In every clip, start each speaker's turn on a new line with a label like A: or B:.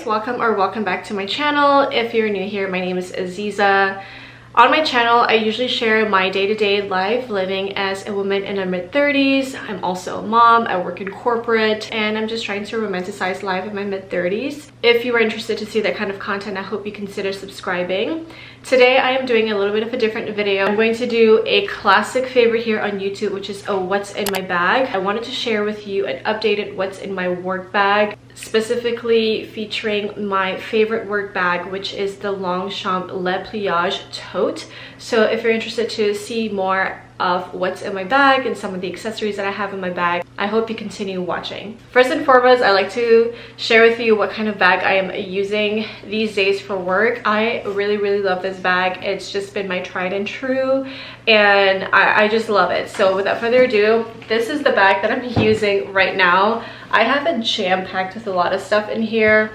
A: Welcome back to my channel. If you're new here, my name is Aziza. On my channel, I usually share my day-to-day life living as a woman in her mid-30s. I'm also a mom, I work in corporate, and I'm just trying to romanticize life in my mid-30s. If you are interested to see that kind of content, I hope you consider subscribing. Today, I am doing a little bit of a different video. I'm going to do a classic favorite here on YouTube, which is a what's in my bag. I wanted to share with you an updated what's in my work bag, specifically featuring my favorite work bag, which is the Longchamp Le Pliage tote. So if you're interested to see more of what's in my bag and some of the accessories that I have in my bag, I hope you continue watching. First and foremost, I like to share with you what kind of bag I am using these days for work. I really love this bag. It's just been my tried and true, and I just love it. So without further ado, this is the bag that I'm using right now. I have it jam-packed with a lot of stuff in here.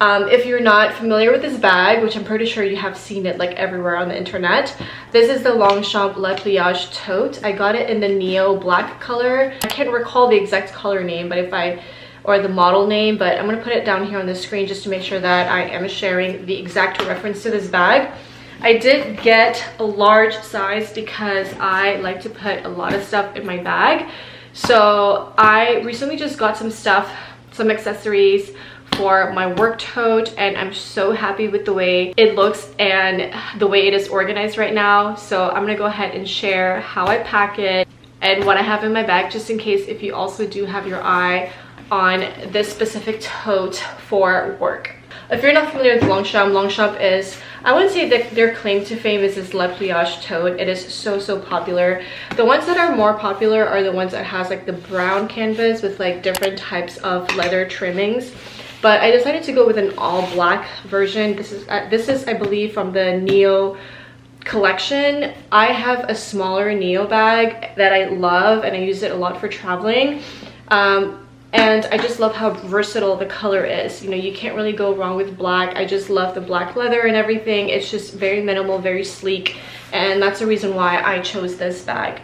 A: If you're not familiar with this bag, which I'm pretty sure you have seen it like everywhere on the internet, this is the Longchamp Le Pliage tote. I got it in the neo black color. I can't recall the exact color name, but or the model name, but I'm gonna put it down here on the screen just to make sure that I am sharing the exact reference to this bag. I did get a large size because I like to put a lot of stuff in my bag. So I recently just got some accessories for my work tote, and I'm so happy with the way it looks and the way it is organized right now. So I'm gonna go ahead and share how I pack it and what I have in my bag, just in case if you also do have your eye on this specific tote for work. If you're not familiar with Longchamp is, I wouldn't say that their claim to fame is this Le Pliage tote. It is so popular. The ones that are more popular are the ones that has like the brown canvas with like different types of leather trimmings. But I decided to go with an all black version. This is I believe from the Neo collection. I have a smaller Neo bag that I love, and I use it a lot for traveling. And I just love how versatile the color is. You know, you can't really go wrong with black. I just love the black leather and everything. It's just very minimal, very sleek, and that's the reason why I chose this bag.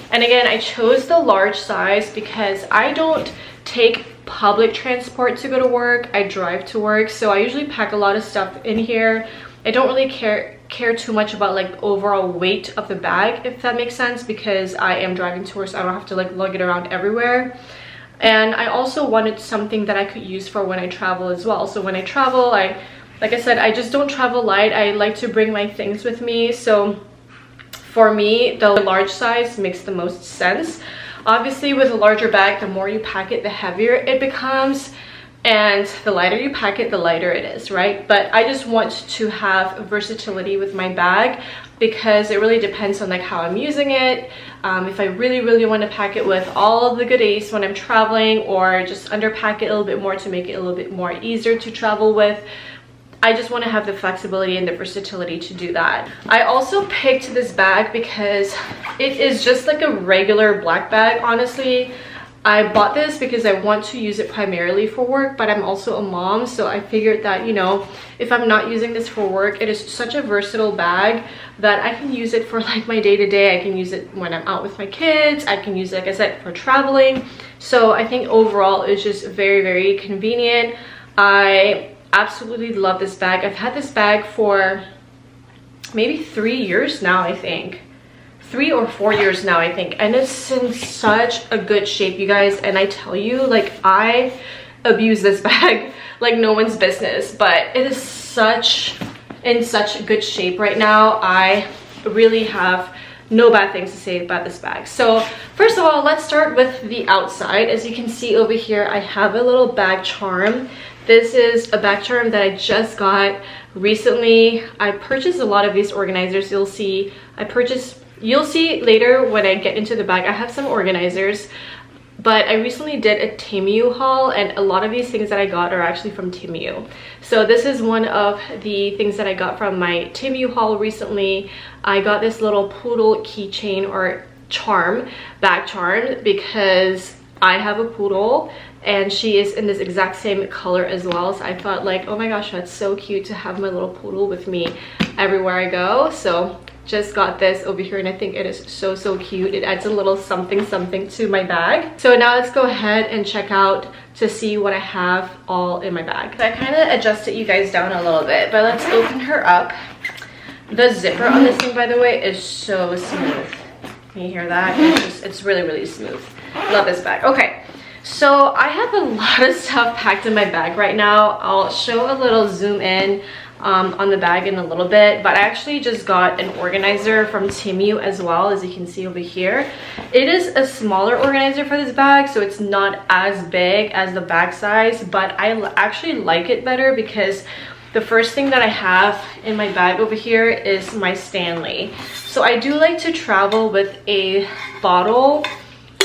A: And again, I chose the large size because I don't take public transport to go to work. I drive to work, so I usually pack a lot of stuff in here. I don't really care too much about like overall weight of the bag, if that makes sense, because I am driving to work, so I don't have to like lug it around everywhere. And I also wanted something that I could use for when I travel as well. So when I travel, like I said, I just don't travel light. I like to bring my things with me. So for me, the large size makes the most sense. Obviously, with a larger bag, the more you pack it, the heavier it becomes. And the lighter you pack it, the lighter it is, right? But I just want to have versatility with my bag because it really depends on like how I'm using it. If I really want to pack it with all of the goodies when I'm traveling, or just underpack it a little bit more to make it a little bit more easier to travel with, I just want to have the flexibility and the versatility to do that. I also picked this bag because it is just like a regular black bag, honestly. I bought this because I want to use it primarily for work, but I'm also a mom, so I figured that, you know, if I'm not using this for work, it is such a versatile bag that I can use it for like my day-to-day. I can use it when I'm out with my kids. I can use it, like I said, for traveling. So I think overall it's just very convenient. I absolutely love this bag. I've had this bag for maybe 3 years now, I think. 3 or 4 years now, I think, and it's in such a good shape, you guys. And I tell you, like, I abuse this bag like no one's business, but it is in such good shape right now. I really have no bad things to say about this bag. So first of all, let's start with the outside. As you can see over here, I have a little bag charm. This is a bag charm that I just got recently. I purchased a lot of these organizers. You'll see later when I get into the bag, I have some organizers, but I recently did a Temu haul, and a lot of these things that I got are actually from Temu. So this is one of the things that I got from my Temu haul recently. I got this little poodle keychain or charm, bag charm, because I have a poodle and she is in this exact same color as well. So I thought like, oh my gosh, that's so cute to have my little poodle with me everywhere I go. So just got this over here and I think it is so cute. It adds a little something to my bag. So now let's go ahead and check out to see what I have all in my bag. So I kind of adjusted you guys down a little bit, but let's open her up. The zipper on this thing, by the way, is so smooth. Can you hear that? It's really smooth. Love this bag. Okay, so I have a lot of stuff packed in my bag right now. I'll show a little zoom in on the bag in a little bit, but I actually just got an organizer from Temu as well, as you can see over here. It is a smaller organizer for this bag, so it's not as big as the bag size, but I actually like it better because the first thing that I have in my bag over here is my Stanley. So I do like to travel with a bottle,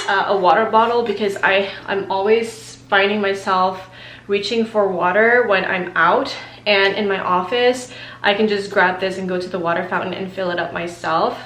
A: a water bottle, because I'm always finding myself reaching for water when I'm out, and in my office I can just grab this and go to the water fountain and fill it up myself,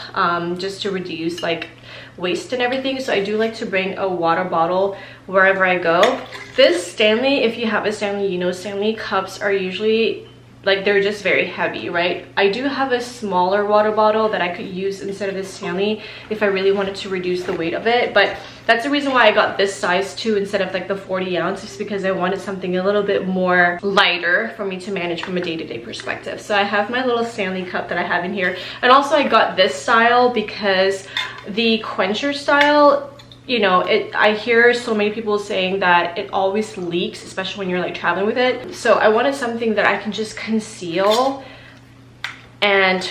A: just to reduce like waste and everything. So I do like to bring a water bottle wherever I go. This Stanley, if you have a Stanley, you know Stanley cups are usually like, they're just very heavy, right? I do have a smaller water bottle that I could use instead of this Stanley if I really wanted to reduce the weight of it, but that's the reason why I got this size too instead of like the 40 ounce, just because I wanted something a little bit more lighter for me to manage from a day-to-day perspective. So I have my little Stanley cup that I have in here, and also I got this style because the quencher style, you know, I hear so many people saying that it always leaks, especially when you're like traveling with it. So I wanted something that I can just conceal and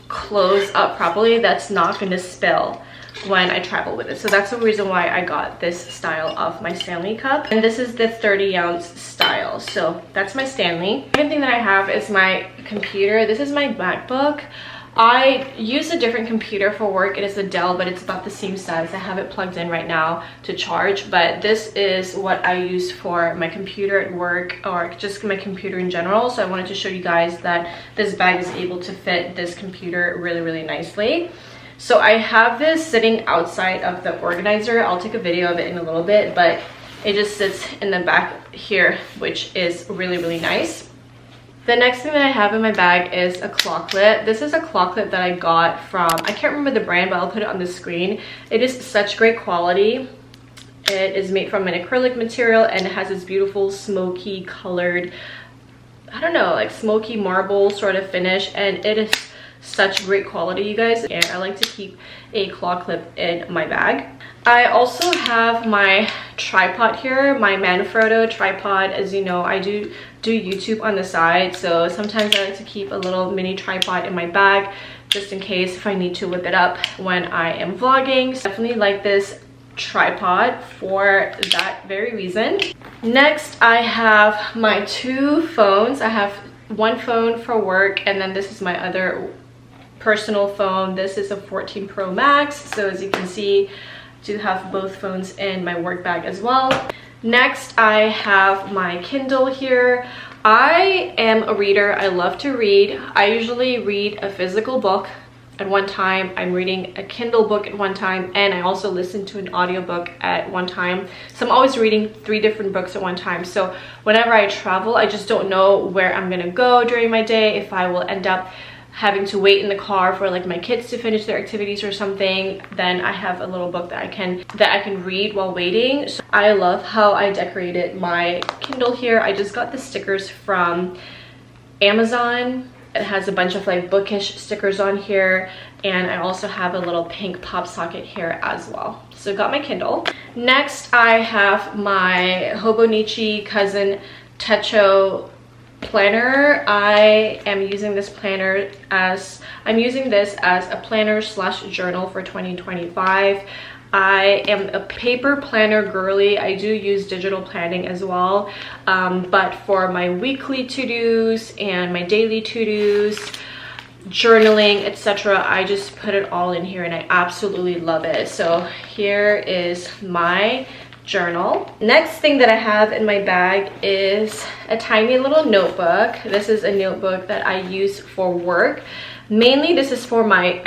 A: close up properly that's not going to spill when I travel with it. So that's the reason why I got this style of my Stanley cup, and this is the 30 ounce style. So that's my Stanley. The second thing that I have is my computer. This is my MacBook. I use a different computer for work. It is a Dell, but it's about the same size. I have it plugged in right now to charge, but this is what I use for my computer at work, or just my computer in general. So I wanted to show you guys that this bag is able to fit this computer really nicely. So I have this sitting outside of the organizer. I'll take a video of it in a little bit, but it just sits in the back here, which is really nice. The next thing that I have in my bag is a claw clip. This is a claw clip that I got from, I can't remember the brand, but I'll put it on the screen. It is such great quality. It is made from an acrylic material, and it has this beautiful smoky colored, I don't know, like smoky marble sort of finish, and it is such great quality, you guys. And I like to keep a claw clip in my bag. I also have my tripod here, my Manfrotto tripod. As you know, I do YouTube on the side, so sometimes I like to keep a little mini tripod in my bag just in case if I need to whip it up when I am vlogging. So definitely like this tripod for that very reason. Next, I have my two phones. I have one phone for work, and then this is my other personal phone. This is a 14 Pro Max, so as you can see, I do have both phones in my work bag as well. Next, I have my Kindle here. I am a reader. I love to read. I usually read a physical book at one time. I'm reading a Kindle book at one time, and I also listen to an audiobook at one time. So I'm always reading 3 different books at one time. So whenever I travel, I just don't know where I'm gonna go during my day, if I will end up having to wait in the car for like my kids to finish their activities or something. Then I have a little book that I can read while waiting. So I love how I decorated my Kindle here. I just got the stickers from Amazon. It has a bunch of like bookish stickers on here, and I also have a little pink pop socket here as well. So got my Kindle. Next, I have my Hobonichi Cousin Techo planner. I am using this planner as a planner slash journal for 2025. I am a paper planner girly. I do use digital planning as well, but for my weekly to-dos and my daily to-dos, journaling, etc., I just put it all in here, and I absolutely love it. So here is my journal. Next thing that I have in my bag is a tiny little notebook. This is a notebook that I use for work. Mainly this is for my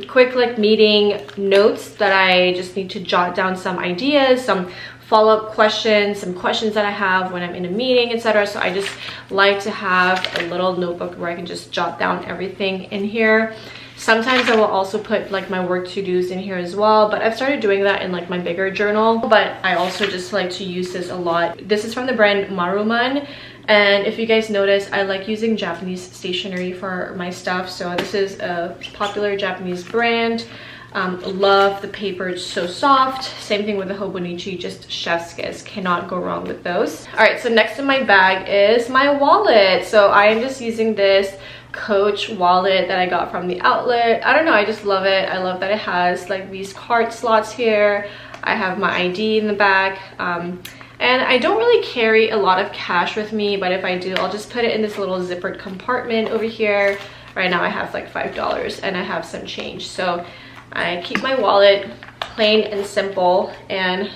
A: quick like meeting notes that I just need to jot down some ideas, some follow-up questions, some questions that I have when I'm in a meeting, etc. So I just like to have a little notebook where I can just jot down everything in here. Sometimes I will also put like my work to-dos in here as well, but I've started doing that in like my bigger journal. But I also just like to use this a lot. This is from the brand Maruman, and if you guys notice, I like using Japanese stationery for my stuff. So this is a popular Japanese brand. Love the paper, it's so soft. Same thing with the Hobonichi, just chef's kiss. Cannot go wrong with those. All right, so next in my bag is my wallet. So I am just using this Coach wallet that I got from the outlet. I don't know, I just love it. I love that it has like these card slots here. I have my ID in the back. And I don't really carry a lot of cash with me, but if I do, I'll just put it in this little zippered compartment over here. Right now I have like $5 and I have some change. So I keep my wallet plain and simple, and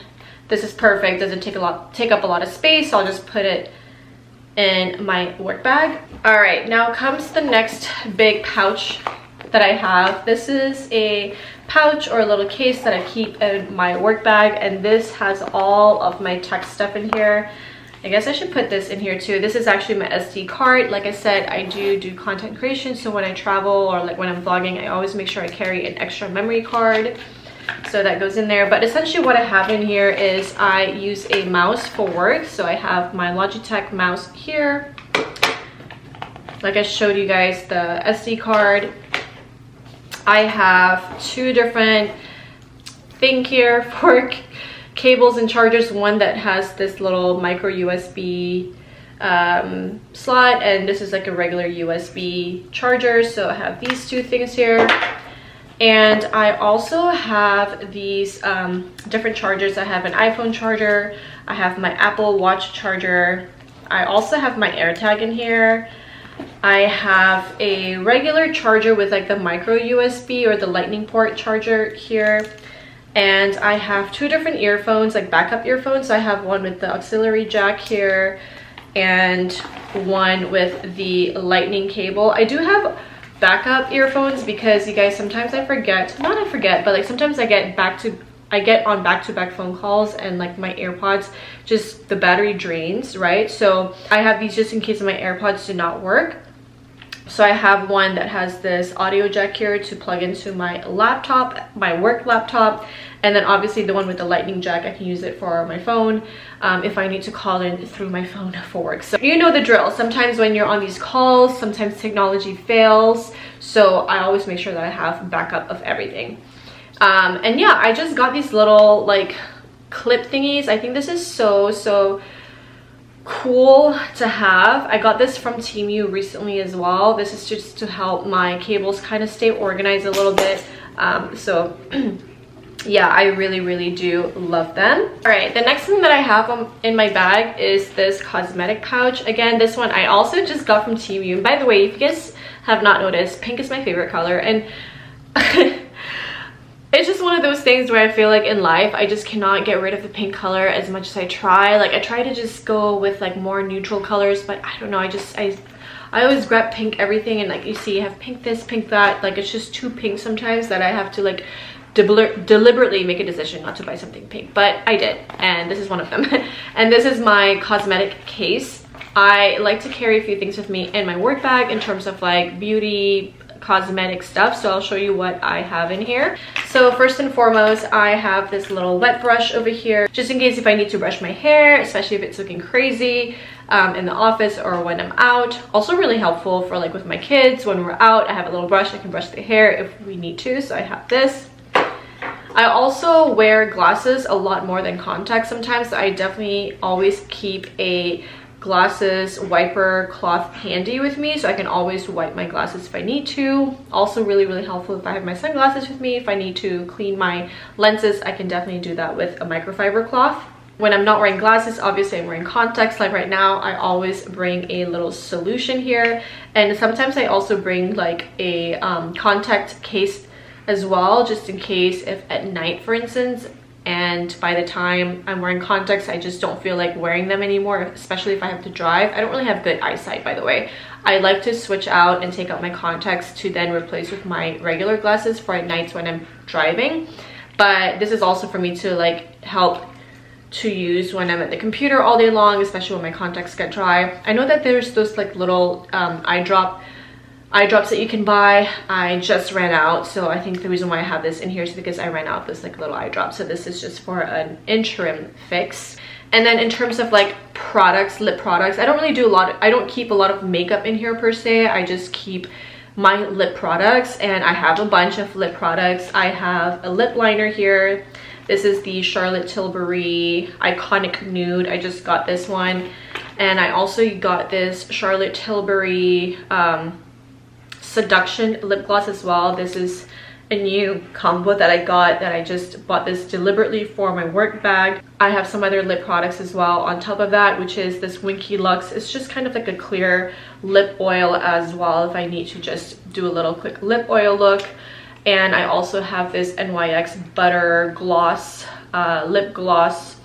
A: this is perfect. Doesn't take up a lot of space, so I'll just put it in my work bag. All right, now comes the next big pouch that I have. This is a pouch or a little case that I keep in my work bag, and this has all of my tech stuff in here. I guess I should put this in here too. This is actually my SD card. Like I said, I do content creation, so when I travel or like when I'm vlogging, I always make sure I carry an extra memory card. So that goes in there. But essentially what I have in here is I use a mouse for work. So I have my Logitech mouse here. Like I showed you guys, the SD card. I have two different things here for cables and chargers. One that has this little micro USB slot, and this is like a regular USB charger. So I have these two things here. And I also have these different chargers. I have an iPhone charger, I have my Apple Watch charger, I also have my AirTag in here. I have a regular charger with like the micro USB or the lightning port charger here. And I have two different earphones, like backup earphones. So I have one with the auxiliary jack here and one with the lightning cable. I do have backup earphones because you guys, sometimes I forget, but like sometimes I get on back-to-back phone calls and like my AirPods, just the battery drains, right? So I have these just in case my AirPods do not work. So I have one that has this audio jack here to plug into my laptop, my work laptop, and then obviously the one with the lightning jack, I can use it for my phone if I need to call in through my phone for work. So you know the drill. Sometimes when you're on these calls, sometimes technology fails. So I always make sure that I have backup of everything. And yeah, I just got these little like clip thingies. I think this is so cool to have. I got this from Temu recently as well. This is just to help my cables kind of stay organized a little bit. So yeah, I really do love them. All right, the next thing that I have in my bag is this cosmetic pouch. Again, this one I also just got from Temu. By the way, if you guys have not noticed, pink is my favorite color, and it's just one of those things where I feel like in life I just cannot get rid of the pink color as much as I try. Like I try to just go with like more neutral colors, but I don't know, I always grab pink everything, and like you see I have pink this, pink that. Like it's just too pink sometimes that I have to like deliberately make a decision not to buy something pink, but I did, and this is one of them. And this is my cosmetic case. I like to carry a few things with me in my work bag in terms of like beauty cosmetic stuff, so I'll show you what I have in here. So first and foremost, I have this little wet brush over here just in case if I need to brush my hair, especially if it's looking crazy in the office or when I'm out. Also really helpful for like with my kids when we're out. I have a little brush, I can brush their hair if we need to, so I have this. I also wear glasses a lot more than contacts sometimes, so I definitely always keep a glasses wiper cloth handy with me, so I can always wipe my glasses if I need to. Also really helpful if I have my sunglasses with me. If I need to clean my lenses, I can definitely do that with a microfiber cloth. When I'm not wearing glasses, obviously I'm wearing contacts. Like right now, I always bring a little solution here, and sometimes I also bring like a contact case as well, just in case if at night, for instance, and by the time I'm wearing contacts, I just don't feel like wearing them anymore, especially if I have to drive. I don't really have good eyesight, by the way. I like to switch out and take out my contacts to then replace with my regular glasses for at nights when I'm driving. But this is also for me to like help to use when I'm at the computer all day long, especially when my contacts get dry. I know that there's those like little eye drop eye drops that you can buy. I just ran out, so I think the reason why I have this in here is because I ran out of this like little eye drop. So this is just for an interim fix. And then in terms of like products, lip products, I don't really do a lot. I don't keep a lot of makeup in here per se. I just keep my lip products, and I have a bunch of lip products. I have a lip liner here. This is the Charlotte Tilbury Iconic Nude. I just got this one. And I also got this Charlotte Tilbury Seduction lip gloss as well. This is a new combo that I got, that I just bought this deliberately for my work bag. I have some other lip products as well on top of that, which is this Winky Lux. It's just kind of like a clear lip oil as well if I need to just do a little quick lip oil look. And I also have this NYX Butter Gloss lip gloss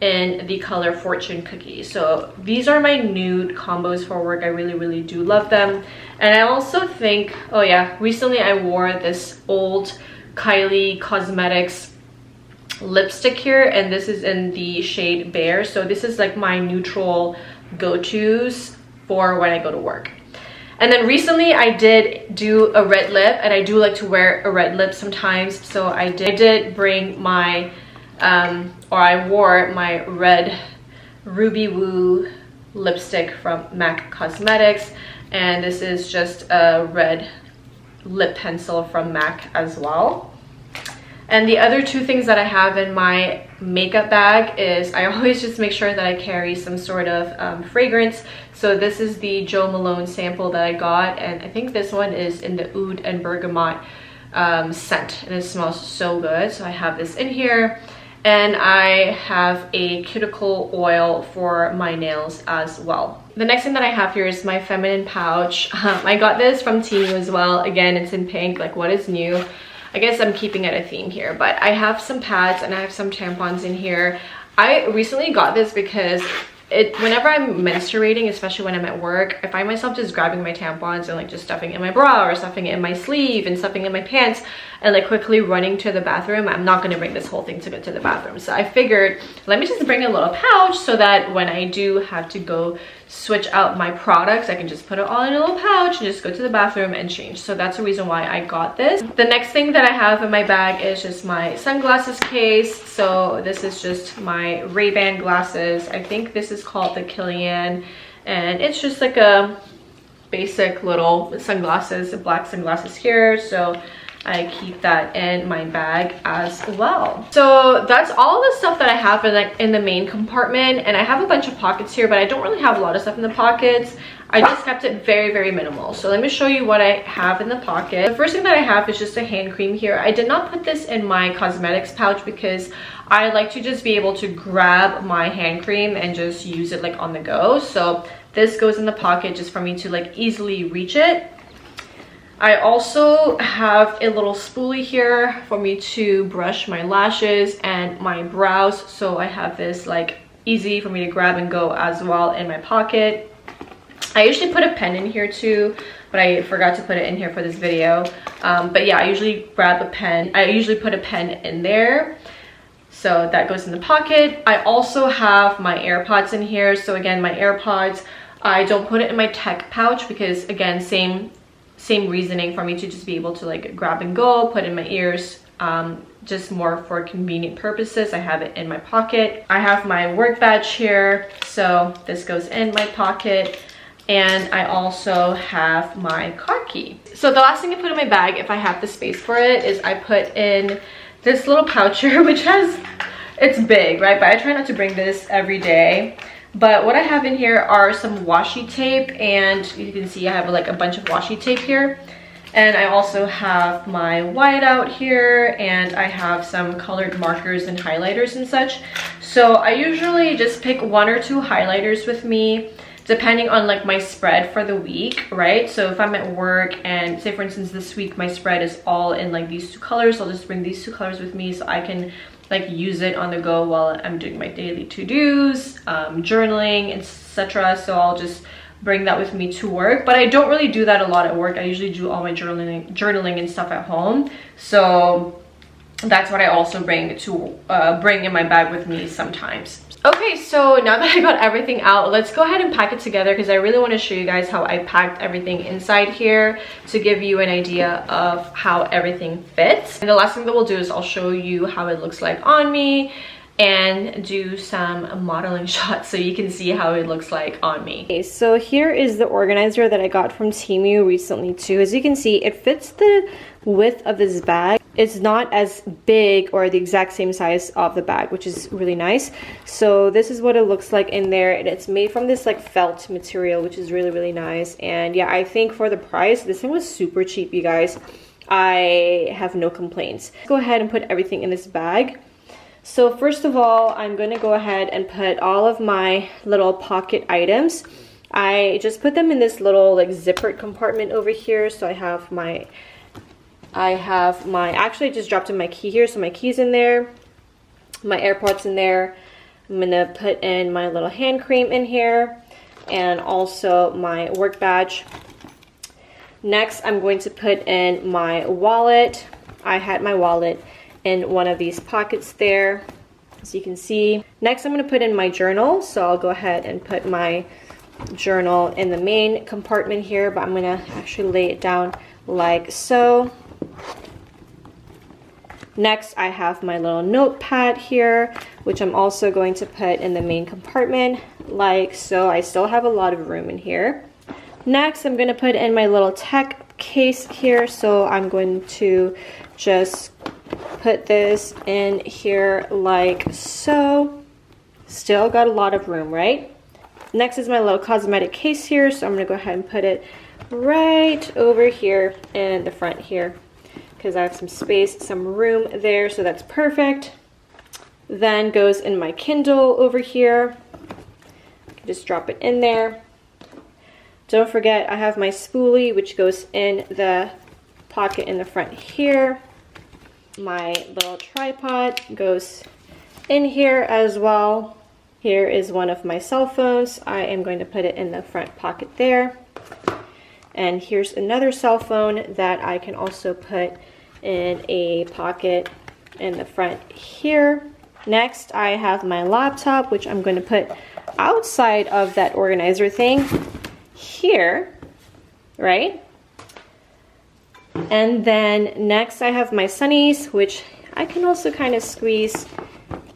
A: in the color Fortune Cookie. So these are my nude combos for work. I really do love them. And I also think, oh yeah, recently I wore this old Kylie Cosmetics lipstick here, and this is in the shade Bear. So this is like my neutral go-tos for when I go to work. And then recently I did do a red lip, and I do like to wear a red lip sometimes. So I did bring my I wore my red Ruby Woo lipstick from MAC Cosmetics, and this is just a red lip pencil from MAC as well. And the other two things that I have in my makeup bag is I always just make sure that I carry some sort of fragrance. So this is the Jo Malone sample that I got, and I think this one is in the Oud and Bergamot scent, and it smells so good. So I have this in here. And I have a cuticle oil for my nails as well. The next thing that I have here is my feminine pouch. I got this from Temu as well. Again, it's in pink, like what is new. I guess I'm keeping it a theme here, but I have some pads and I have some tampons in here. I recently got this because whenever I'm menstruating, especially when I'm at work, I find myself just grabbing my tampons and like just stuffing it in my bra or stuffing it in my sleeve and stuffing it in my pants and like quickly running to the bathroom. I'm not going to bring this whole thing to get to the bathroom. So I figured, let me just bring a little pouch so that when I do have to go switch out my products, I can just put it all in a little pouch and just go to the bathroom and change. So that's the reason why I got this. The next thing that I have in my bag is just my sunglasses case. So this is just my Ray-Ban glasses. I think this is called the Killian, and it's just like a basic little sunglasses, black sunglasses here. So I keep that in my bag as well. So that's all the stuff that I have in the main compartment, and I have a bunch of pockets here, but I don't really have a lot of stuff in the pockets. I just kept it very minimal. So let me show you what I have in the pocket. The first thing that I have is just a hand cream here. I did not put this in my cosmetics pouch because I like to just be able to grab my hand cream and just use it like on the go. So this goes in the pocket just for me to like easily reach it. I also have a little spoolie here for me to brush my lashes and my brows. So I have this like easy for me to grab and go as well in my pocket. I usually put a pen in here too, but I forgot to put it in here for this video. But yeah, I usually grab a pen. I usually put a pen in there. So that goes in the pocket. I also have my AirPods in here. So again, my AirPods, I don't put it in my tech pouch because again, same reasoning for me to just be able to like grab and go, put in my ears, just more for convenient purposes. I have it in my pocket. I have my work badge here, so this goes in my pocket. And I also have my car key. So the last thing I put in my bag, if I have the space for it, is I put in this little pouch here, which it's big, right? But I try not to bring this every day. But what I have in here are some washi tape, and you can see I have like a bunch of washi tape here. And I also have my whiteout here, and I have some colored markers and highlighters and such. So I usually just pick 1 or 2 highlighters with me, depending on like my spread for the week, right? So if I'm at work and say for instance this week my spread is all in like these 2 colors, I'll just bring these 2 colors with me so I can like use it on the go while I'm doing my daily to-dos, journaling, etc. So I'll just bring that with me to work. But I don't really do that a lot at work. I usually do all my journaling and stuff at home. So that's what I also bring in my bag with me sometimes. Okay, so now that I got everything out, let's go ahead and pack it together because I really want to show you guys how I packed everything inside here to give you an idea of how everything fits. And the last thing that we'll do is I'll show you how it looks like on me and do some modeling shots so you can see how it looks like on me. Okay, so here is the organizer that I got from Temu recently too. As you can see, it fits the width of this bag. It's not as big or the exact same size of the bag, which is really nice. So this is what it looks like in there, and it's made from this like felt material, which is really nice. And yeah, I think for the price, this thing was super cheap, you guys. I have no complaints. Go ahead and put everything in this bag. So first of all, I'm going to go ahead and put all of my little pocket items. I just put them in this little like zippered compartment over here. So actually I just dropped in my key here, so my key's in there, my AirPods in there. I'm gonna put in my little hand cream in here and also my work badge. Next, I'm going to put in my wallet. I had my wallet in one of these pockets there, as you can see. Next, I'm gonna put in my journal, so I'll go ahead and put my journal in the main compartment here, but I'm gonna actually lay it down like so. Next, I have my little notepad here, which I'm also going to put in the main compartment, like so. I still have a lot of room in here. Next, I'm going to put in my little tech case here, so I'm going to just put this in here like so. Still got a lot of room, right? Next is my little cosmetic case here, so I'm going to go ahead and put it right over here in the front here, because I have some space, some room there, so that's perfect. Then goes in my Kindle over here. Just drop it in there. Don't forget, I have my spoolie, which goes in the pocket in the front here. My little tripod goes in here as well. Here is one of my cell phones. I am going to put it in the front pocket there. And here's another cell phone that I can also put in a pocket in the front here. Next, I have my laptop, which I'm going to put outside of that organizer thing here, right? And then next I have my sunnies, which I can also kind of squeeze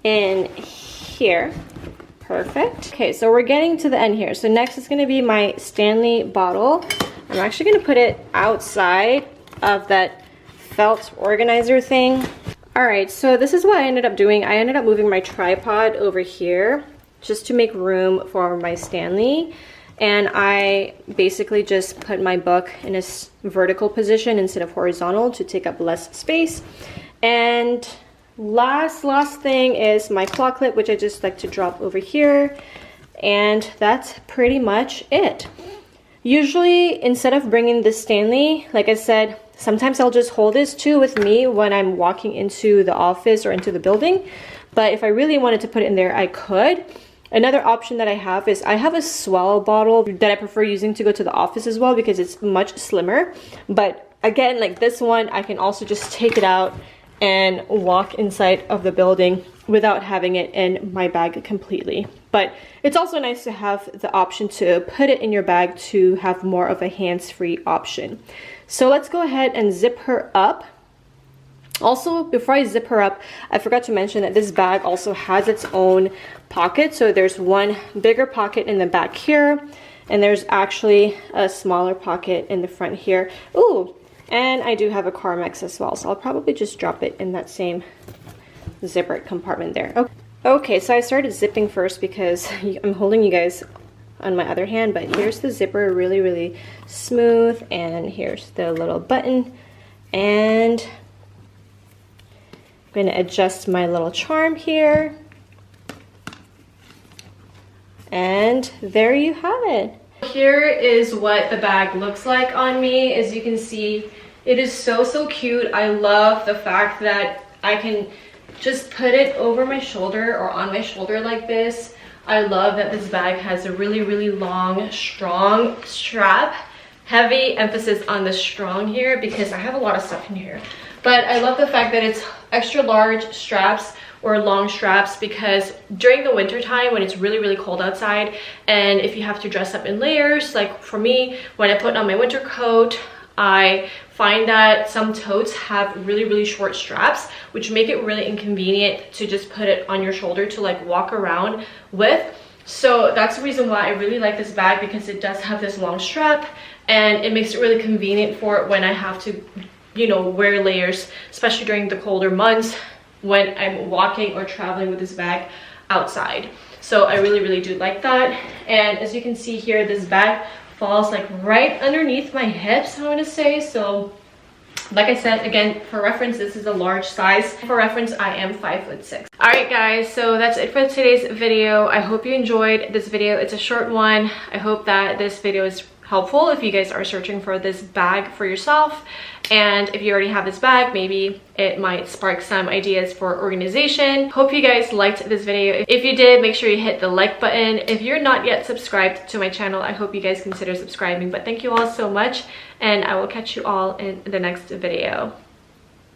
A: in here. Perfect. Okay, so we're getting to the end here. So next is going to be my Stanley bottle. I'm actually going to put it outside of that felt organizer thing. All right, so this is what I ended up doing. I ended up moving my tripod over here just to make room for my Stanley. And I basically just put my book in a vertical position instead of horizontal to take up less space. And last thing is my claw clip, which I just like to drop over here. And that's pretty much it. Usually, instead of bringing the Stanley, like I said, sometimes I'll just hold this too with me when I'm walking into the office or into the building. But if I really wanted to put it in there, I could. Another option that I have is I have a Swell bottle that I prefer using to go to the office as well because it's much slimmer. But again, like this one, I can also just take it out and walk inside of the building without having it in my bag completely. But it's also nice to have the option to put it in your bag to have more of a hands-free option. So let's go ahead and zip her up. Also, before I zip her up, I forgot to mention that this bag also has its own pocket. So there's one bigger pocket in the back here, and there's actually a smaller pocket in the front here. Ooh, and I do have a Carmex as well, so I'll probably just drop it in that same zipper compartment there. Okay, so I started zipping first because I'm holding you guys on my other hand, but here's the zipper, really smooth, and here's the little button, and I'm going to adjust my little charm here, and there you have it. Here is what the bag looks like on me. As you can see, it is so cute. I love the fact that I can just put it over my shoulder or on my shoulder like this. I love that this bag has a really long, strong strap. Heavy emphasis on the strong here because I have a lot of stuff in here. But I love the fact that it's extra large straps or long straps, because during the winter time when it's really cold outside and if you have to dress up in layers, like for me, when I put on my winter coat, I find that some totes have really short straps, which make it really inconvenient to just put it on your shoulder to like walk around with. So that's the reason why I really like this bag, because it does have this long strap and it makes it really convenient for when I have to, you know, wear layers, especially during the colder months when I'm walking or traveling with this bag outside. So I really do like that. And as you can see here, this bag falls like right underneath my hips, I want to say. So like I said, again, for reference, this is a large size. For reference, I am 5'6". All right guys, so that's it for today's video. I hope you enjoyed this video. It's a short one. I hope that this video is helpful if you guys are searching for this bag for yourself. And if you already have this bag, maybe it might spark some ideas for organization. Hope you guys liked this video. If you did, make sure you hit the like button. If you're not yet subscribed to my channel, I hope you guys consider subscribing. But thank you all so much, and I will catch you all in the next video.